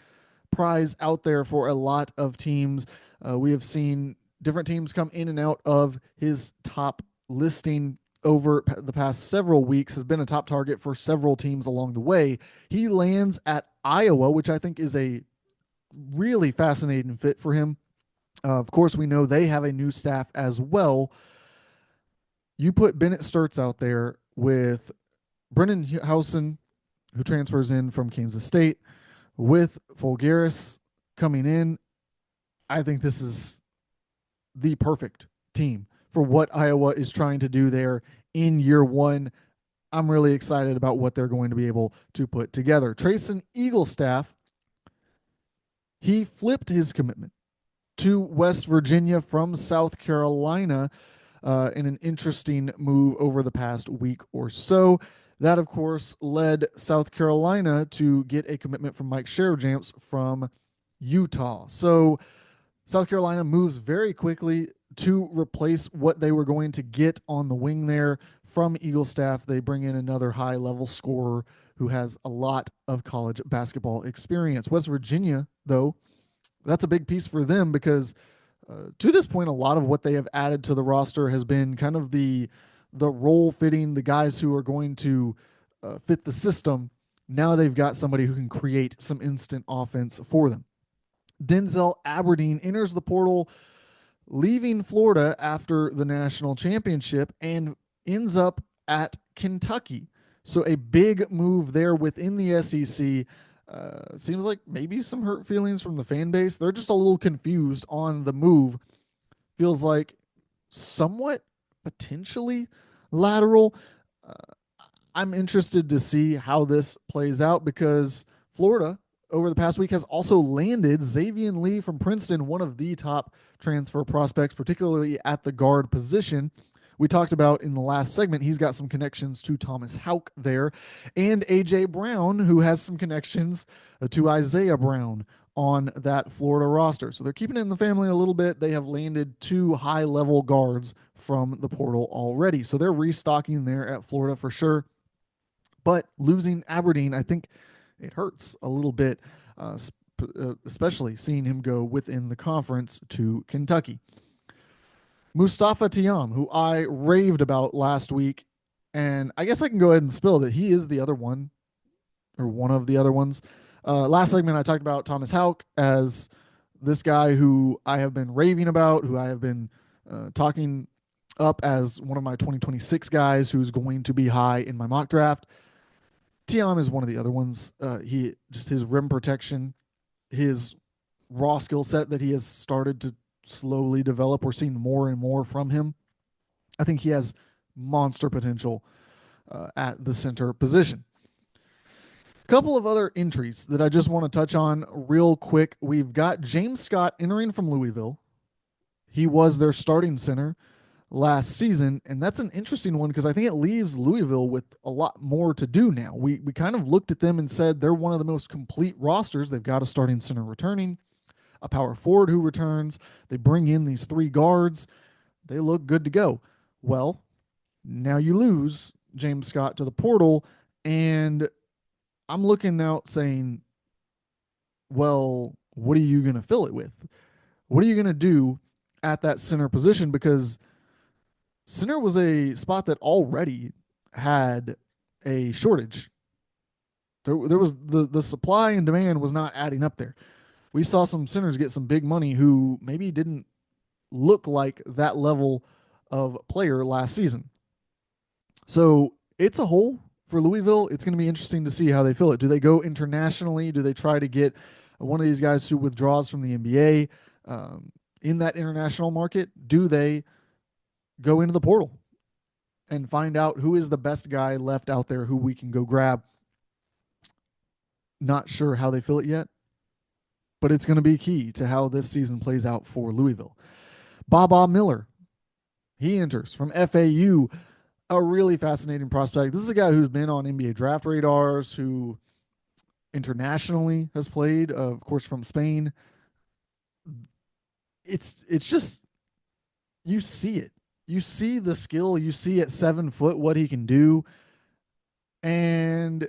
prize out there for a lot of teams. We have seen different teams come in and out of his top listing over the past several weeks, has been a top target for several teams along the way. He lands at Iowa, which I think is a really fascinating fit for him. Of course, we know they have a new staff as well. You put Bennett Sturts out there with Brennan Housen, who transfers in from Kansas State, with Folgueras coming in. I think this is the perfect team for what Iowa is trying to do there in year one. I'm really excited about what they're going to be able to put together. Trayson Eaglestaff, he flipped his commitment to West Virginia from South Carolina in an interesting move over the past week or so. That, of course, led South Carolina to get a commitment from Mike Sherajamps from Utah. So South Carolina moves very quickly to replace what they were going to get on the wing there from Eaglestaff. They bring in another high-level scorer who has a lot of college basketball experience. West Virginia, though, that's a big piece for them because to this point, a lot of what they have added to the roster has been kind of the role fitting, the guys who are going to fit the system. Now they've got somebody who can create some instant offense for them. Denzel Aberdeen enters the portal, leaving Florida after the national championship, and ends up at Kentucky. So a big move there within the SEC. Seems like maybe some hurt feelings from the fan base. They're just a little confused on the move. Feels like somewhat potentially lateral. Uh, I'm interested to see how this plays out because Florida over the past week has also landed Xavier Lee from Princeton, one of the top transfer prospects, particularly at the guard position. We talked about in the last segment, he's got some connections to Thomas Houck there, and AJ Brown, who has some connections to Isaiah Brown on that Florida roster. So they're keeping it in the family a little bit. They have landed two high level guards from the portal already. So they're restocking there at Florida for sure. But losing Aberdeen, I think it hurts a little bit, especially seeing him go within the conference to Kentucky. Mustafa Tiam, who I raved about last week, and I guess I can go ahead and spill that he is the other one, or one of the other ones. Last segment, I talked about Thomas Houck as this guy who I have been raving about, who I have been talking up as one of my 2026 guys who's going to be high in my mock draft. Tiam is one of the other ones. He just his rim protection, his raw skill set that he has started to slowly develop. We're seeing more and more from him. I think he has monster potential at the center position. A couple of other entries that I just want to touch on real quick. We've got James Scott entering from Louisville. He was their starting center last season, and that's an interesting one because I think it leaves Louisville with a lot more to do now. We kind of looked at them and said they're one of the most complete rosters. They've got a starting center returning, a power forward who returns. They bring in these three guards. They look good to go. Well, now you lose James Scott to the portal, and I'm looking out saying, well, what are you going to fill it with? What are you going to do at that center position? Because center was a spot that already had a shortage. There was the supply and demand was not adding up there. We saw some centers get some big money who maybe didn't look like that level of player last season. So it's a hole for Louisville. It's going to be interesting to see how they fill it. Do they go internationally? Do they try to get one of these guys who withdraws from the NBA in that international market? Do they go into the portal and find out who is the best guy left out there who we can go grab? Not sure how they fill it yet, but it's going to be key to how this season plays out for Louisville. Baba Miller, he enters from FAU, a really fascinating prospect. This is a guy who's been on NBA draft radars, who internationally has played, of course, from Spain. It's just, you see it. You see the skill. You see at 7 foot what he can do. And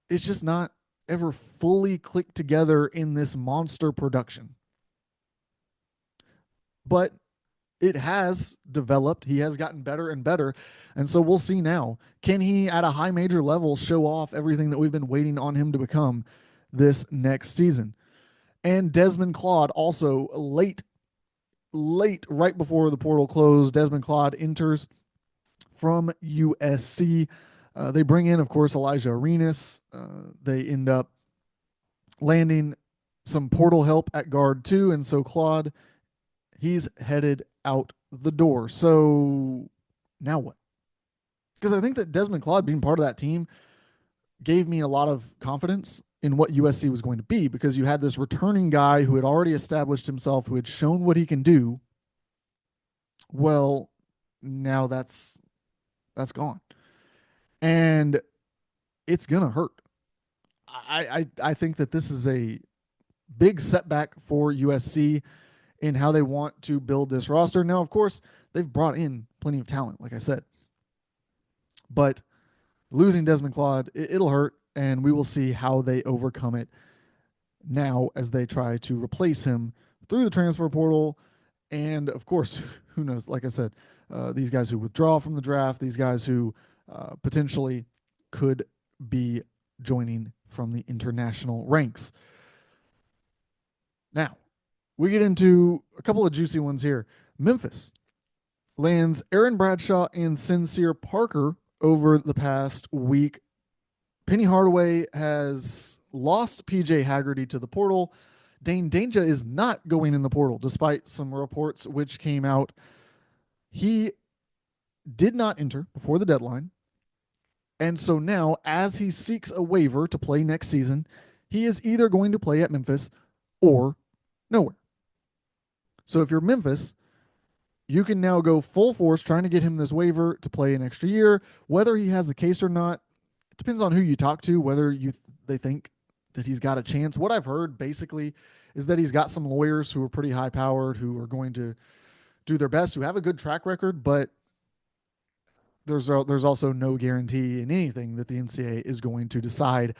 it's just not ever fully clicked together in this monster production. But it has developed. He has gotten better and better. And so we'll see now. Can he, at a high major level, show off everything that we've been waiting on him to become this next season? And Desmond Claude, also late, right before the portal closed, Desmond Claude enters from USC. They bring in, of course, Elijah Arenas. They end up landing some portal help at guard too. And so Claude, he's headed out the door. So now what? Because I think that Desmond Claude being part of that team gave me a lot of confidence in what USC was going to be, because you had this returning guy who had already established himself, who had shown what he can do. Well, now that's gone. And it's going to hurt. I think that this is a big setback for USC in how they want to build this roster. Now, of course, they've brought in plenty of talent, like I said. But losing Desmond Claude, it'll hurt, and we will see how they overcome it now as they try to replace him through the transfer portal. And, of course, who knows? Like I said, these guys who withdraw from the draft, these guys who potentially could be joining from the international ranks. Now, we get into a couple of juicy ones here. Memphis lands Aaron Bradshaw and Sincere Parker over the past week. Penny Hardaway has lost PJ Haggerty to the portal. Dane Danger is not going in the portal, despite some reports which came out. He did not enter before the deadline. And so now, as he seeks a waiver to play next season, he is either going to play at Memphis or nowhere. So if you're Memphis, you can now go full force trying to get him this waiver to play an extra year. Whether he has a case or not, it depends on who you talk to, whether they think that he's got a chance. What I've heard basically is that he's got some lawyers who are pretty high powered, who are going to do their best, who have a good track record, but there's also no guarantee in anything that the NCAA is going to decide,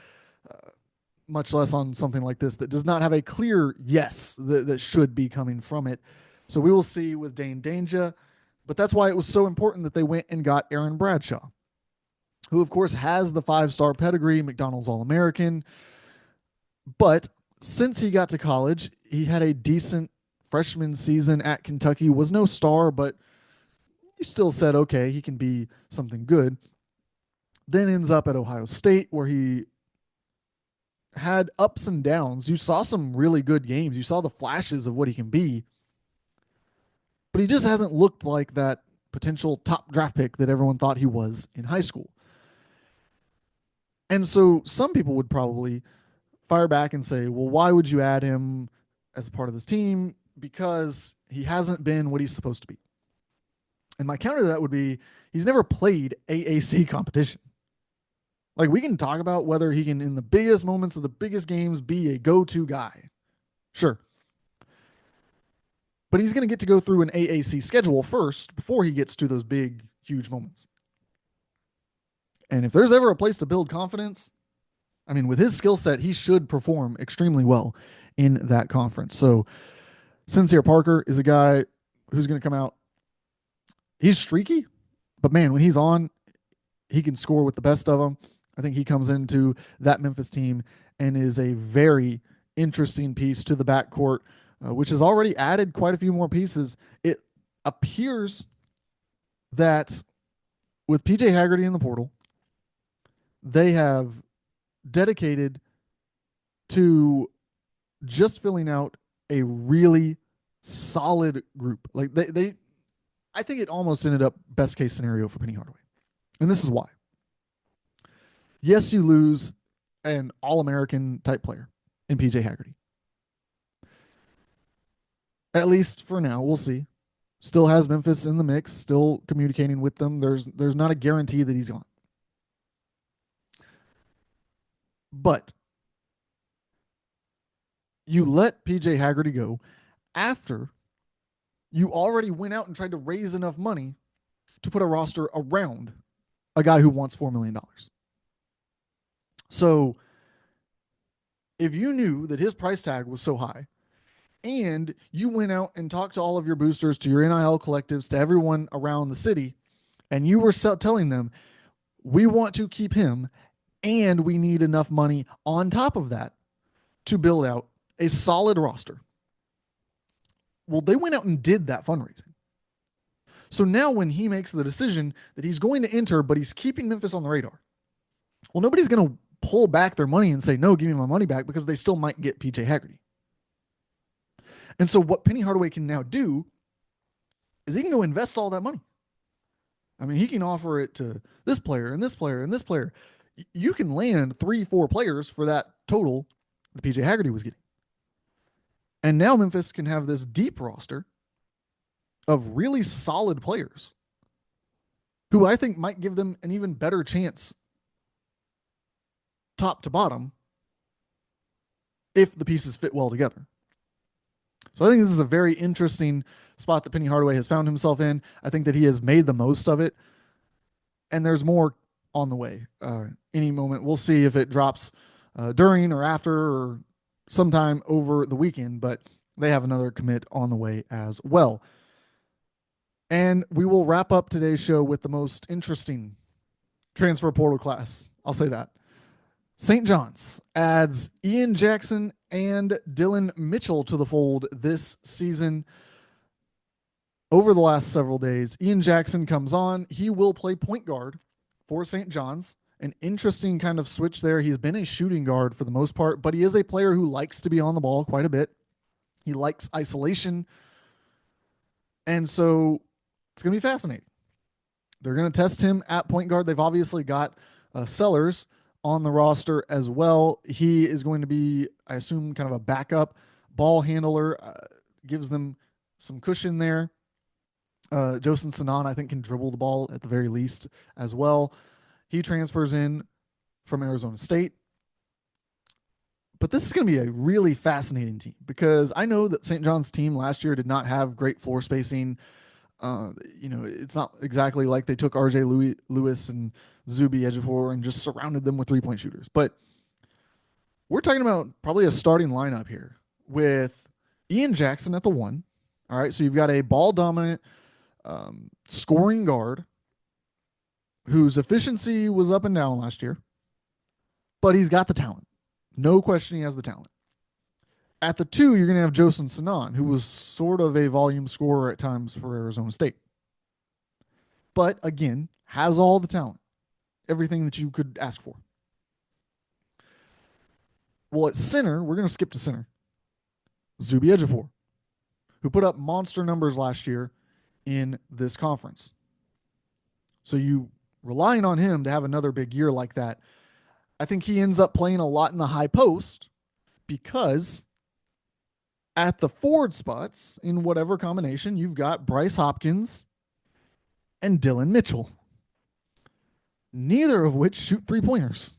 much less on something like this that does not have a clear yes that should be coming from it. So we will see with Dane Danger, but that's why it was so important that they went and got Aaron Bradshaw, who of course has the 5-star pedigree, McDonald's All-American. But since he got to college, he had a decent freshman season at Kentucky, was no star, but you still said, okay, he can be something good. Then ends up at Ohio State, where he had ups and downs. You saw some really good games. You saw the flashes of what he can be, but he just hasn't looked like that potential top draft pick that everyone thought he was in high school. And so some people would probably fire back and say, well, why would you add him as a part of this team? Because he hasn't been what he's supposed to be. And my counter to that would be, he's never played AAC competition. Like, we can talk about whether he can, in the biggest moments of the biggest games, be a go-to guy. Sure. But he's going to get to go through an AAC schedule first before he gets to those big, huge moments. And if there's ever a place to build confidence, I mean, with his skill set, he should perform extremely well in that conference. So Sincere Parker is a guy who's going to come out. He's streaky, but man, when he's on, he can score with the best of them. I think he comes into that Memphis team and is a very interesting piece to the backcourt, which has already added quite a few more pieces. It appears that with PJ Haggerty in the portal, they have dedicated to just filling out a really solid group. Like I think it almost ended up best case scenario for Penny Hardaway. And this is why. Yes, you lose an All-American type player in PJ Haggerty. At least for now, we'll see. Still has Memphis in the mix, still communicating with them. There's not a guarantee that he's gone. But you let PJ Haggerty go after you already went out and tried to raise enough money to put a roster around a guy who wants $4 million. So if you knew that his price tag was so high, and you went out and talked to all of your boosters, to your NIL collectives, to everyone around the city, and you were telling them, we want to keep him, and we need enough money on top of that to build out a solid roster. Well, they went out and did that fundraising. So now when he makes the decision that he's going to enter, but he's keeping Memphis on the radar, well, nobody's going to pull back their money and say, no, give me my money back, because they still might get PJ Haggerty. And so what Penny Hardaway can now do is he can go invest all that money. I mean, he can offer it to this player and this player and this player. You can land 3-4 players for that total that PJ Haggerty was getting. And now Memphis can have this deep roster of really solid players who I think might give them an even better chance top to bottom if the pieces fit well together. So I think this is a very interesting spot that Penny Hardaway has found himself in. I think that he has made the most of it, and there's more on the way. Any moment, we'll see if it drops during or after or sometime over the weekend, but they have another commit on the way as well. And we will wrap up today's show with the most interesting transfer portal class. I'll say that. St. John's adds Ian Jackson and Dylan Mitchell to the fold this season. Over the last several days, Ian Jackson comes on. He will play point guard for St. John's. An interesting kind of switch there. He's been a shooting guard for the most part, but he is a player who likes to be on the ball quite a bit. He likes isolation. And so it's going to be fascinating. They're going to test him at point guard. They've obviously got Sellers on the roster as well. He is going to be, I assume, kind of a backup ball handler, gives them some cushion there. Josen Sanan, I think, can dribble the ball at the very least as well. He transfers in from Arizona State. But this is going to be a really fascinating team because I know that St. John's team last year did not have great floor spacing. It's not exactly like they took RJ Lewis and Zuby Ejiofor and just surrounded them with three-point shooters. But we're talking about probably a starting lineup here with Ian Jackson at the one. All right, so you've got a ball-dominant scoring guard whose efficiency was up and down last year, but he's got the talent. No question he has the talent. At the two, you're going to have Josen Sanan, who was sort of a volume scorer at times for Arizona State. But again, has all the talent. Everything that you could ask for. Well, at center, we're going to skip to center. Zuby Ejiofor, who put up monster numbers last year in this conference. So you relying on him to have another big year like that. I think he ends up playing a lot in the high post because at the forward spots, in whatever combination, you've got Bryce Hopkins and Dylan Mitchell, neither of which shoot three-pointers.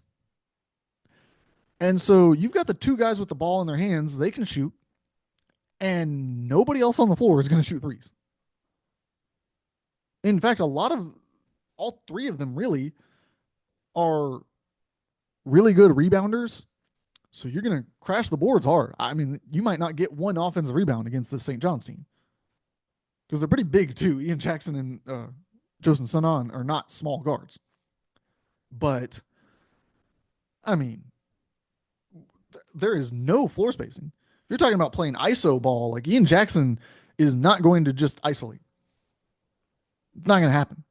And so you've got the two guys with the ball in their hands, they can shoot, and nobody else on the floor is going to shoot threes. In fact, all three of them really are really good rebounders. So you're going to crash the boards hard. I mean, you might not get one offensive rebound against the St. John's team because they're pretty big too. Ian Jackson and Josen Sanan are not small guards. But, I mean, there is no floor spacing. If you're talking about playing ISO ball, like Ian Jackson is not going to just isolate. It's not going to happen.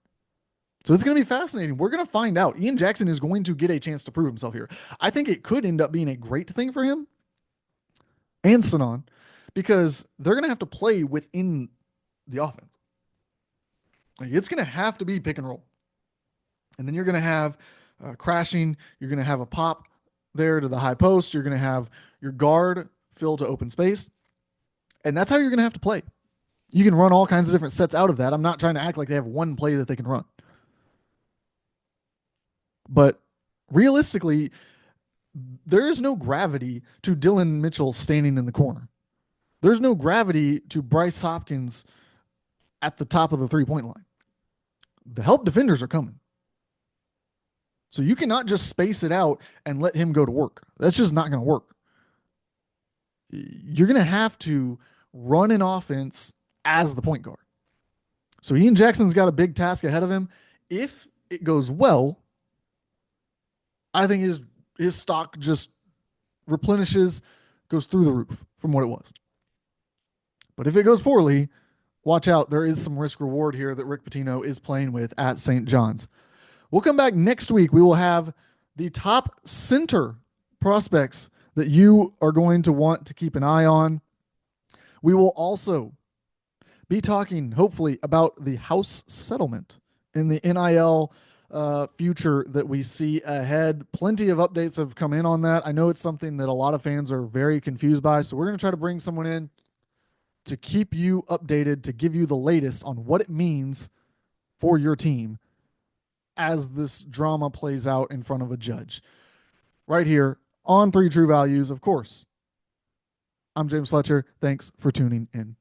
So it's going to be fascinating. We're going to find out. Ian Jackson is going to get a chance to prove himself here. I think it could end up being a great thing for him and Sanan because they're going to have to play within the offense. Like, it's going to have to be pick and roll. And then you're going to have crashing. You're going to have a pop there to the high post. You're going to have your guard fill to open space. And that's how you're going to have to play. You can run all kinds of different sets out of that. I'm not trying to act like they have one play that they can run. But realistically, there is no gravity to Dylan Mitchell standing in the corner. There's no gravity to Bryce Hopkins at the top of the three-point line. The help defenders are coming. So you cannot just space it out and let him go to work. That's just not going to work. You're going to have to run an offense as the point guard. So Ian Jackson's got a big task ahead of him. If it goes well, I think his stock just replenishes, goes through the roof from what it was. But if it goes poorly, watch out. There is some risk reward here that Rick Pitino is playing with at St. John's. We'll come back next week. We will have the top center prospects that you are going to want to keep an eye on. We will also be talking, hopefully, about the house settlement in the NIL future that we see ahead. Plenty of updates have come in on that. I know it's something that a lot of fans are very confused by, so we're going to try to bring someone in to keep you updated, to give you the latest on what it means for your team as this drama plays out in front of a judge. Right here on 3 True Values, of course. I'm James Fletcher. Thanks for tuning in.